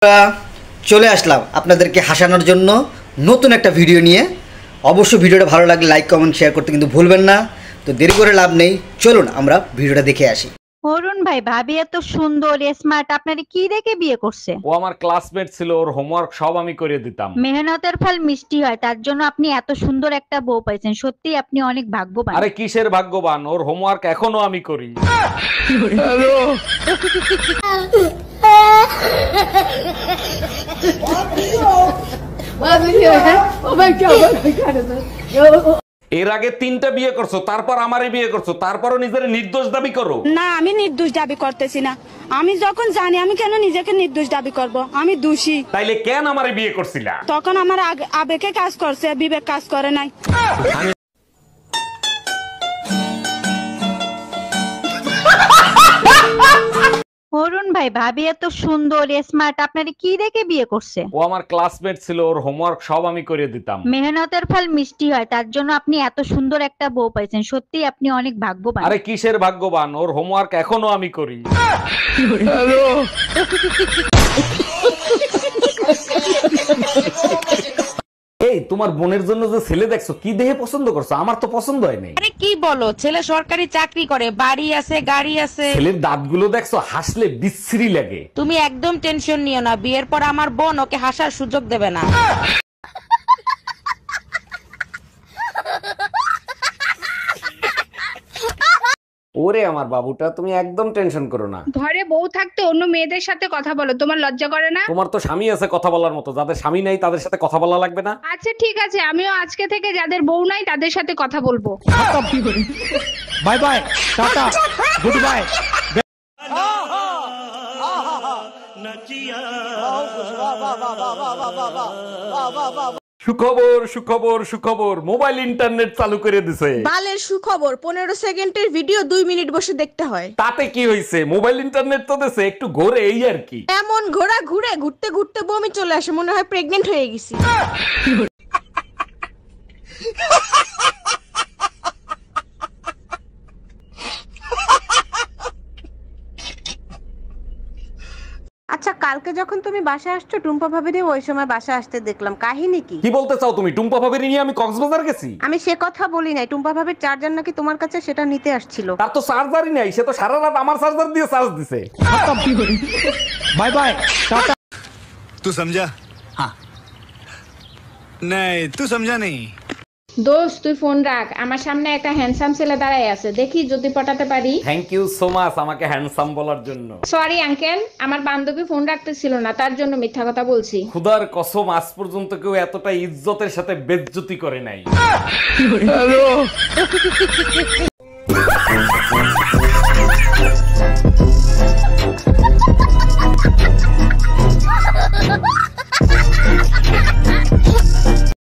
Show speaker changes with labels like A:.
A: আমরা চলে আসলাম আপনাদেরকে হাসানোর জন্য নতুন একটা ভিডিও নিয়ে। অবশ্যই ভিডিওটা ভালো লাগলে লাইক কমেন্ট শেয়ার করতে কিন্তু ভুলবেন না। তো দেরি করে লাভ নেই, চলুন আমরা ভিডিওটা দেখে আসি।
B: অরুণ ভাই, ভাবি এত সুন্দর স্মার্ট, আপনারে কি দেখে বিয়ে করছে?
C: ও আমার ক্লাসমেট ছিল, ওর হোমওয়ার্ক সব আমি করে দিতাম।
B: মেহনতের ফল মিষ্টি হয়, তার জন্য আপনি এত সুন্দর একটা বউ পাইছেন। সত্যি আপনি অনেক ভাগ্যবান।
C: আরে কিসের ভাগ্যবান, ওর হোমওয়ার্ক এখনো আমি করি। এর আগে 3টা বিয়ে করছো, তারপর আমারই বিয়ে করছো, তারপরও নিজের নির্দোষ দাবি করো।
D: না, আমি নির্দোষ দাবি করতেছি না। আমি যখন জানি, আমি কেন নিজেকে নির্দোষ দাবি করব? আমি দোষী।
C: তাইলে কেন আমারে বিয়ে করছিলা?
D: তখন আমার আবেগে কাজ করছে, বিবেক কাজ করে নাই।
B: অরুণ ভাই, ভাবি এত সুন্দর স্মার্ট, আপনারে কি দেখে বিয়ে করছে?
C: ও আমার ক্লাসমেট ছিল, ওর হোমওয়ার্ক সব আমি করে দিতাম।
B: মেহনতের ফল মিষ্টি হয়, তার জন্য আপনি এত সুন্দর একটা বউ পাইছেন। সত্যি আপনি অনেক ভাগ্যবান।
C: আরে কিসের ভাগ্যবান, ওর হোমওয়ার্ক এখনো আমি করি। এই তোমার বোনের জন্য যে ছেলে দেখছো, কি দেখে পছন্দ করছো? আমার তো পছন্দ হয় নাই।
E: আরে কি বলো, ছেলে সরকারি চাকরি করে, বাড়ি আছে, গাড়ি আছে।
C: ছেলের দাঁতগুলো দেখছো, হাসলে বিশ্রী লাগে।
E: তুমি একদম টেনশন নিও না, বিয়ের পর আমার বোন ওকে হাসার সুযোগ দেবে না।
C: ওরে আমার বাবুটা, তুমি একদম টেনশন করো না।
F: ঘরে বউ থাকতে অন্য মেয়েদের সাথে কথা বলো, তোমার লজ্জা করে না?
C: তোমার তো স্বামী আছে কথা বলার মতো, যাদের স্বামী নাই তাদের সাথে কথা বলা লাগবে না?
F: আচ্ছা ঠিক আছে, আমিও আজকে থেকে যাদের বউ নাই তাদের সাথে কথা বলবো।
G: Bye bye, tata, good bye.
C: সুখবর সুখবর সুখবর, মোবাইল ইন্টারনেট চালু করে দিছে।
H: বালের সুখবর, 15 সেকেন্ডের ভিডিও 2 মিনিট বসে দেখতে হয়।
C: তাতে কি হয়েছে, মোবাইল ইন্টারনেট তো দিছে, একটু ঘোরে এই আর কি।
H: এমন ঘোড়া ঘুরে ঘুরতে ঘুরতে বমি চলে আসে, মনে হয় প্রেগনেন্ট হয়ে গেছি। আচ্ছা, কালকে যখন তুমি বাসা আসছো, টুম্পা ভাবিরে ওই সময় বাসা আসতে দেখলাম, কাহিনী কি?
C: কি বলতে চাও তুমি? টুম্পা ভাবির নিয়ে আমি কক্সবাজার গেছি?
H: আমি সে কথা বলি নাই, টুম্পা ভাবির চার্জার নাকি তোমার কাছে, সেটা নিতে আসছিল।
C: তার তো চার্জারই নাই, সে তো সারা রাত আমার চার্জার দিয়ে চার্জ দিছে।
G: Bye bye, tata.
I: तू समझा? हाँ नहीं, तू समझा नहीं।
F: দোস্ত, তুই ফোন রাখ, আমার সামনে একটা হ্যান্ডসাম ছেলে দাঁড়ায় আছে, দেখি যদি পটাতে পারি।
C: থ্যাংক ইউ সো মাচ আমাকে হ্যান্ডসাম বলার জন্য।
F: সরি আঙ্কেল, আমার বান্ধবী ফোন রাখতেছিল না, তার জন্য মিথ্যা কথা বলছি।
C: খুদার কসম, আজ পর্যন্ত কেউ এতটা ইজ্জতের সাথে বেজ্জতি করে নাই।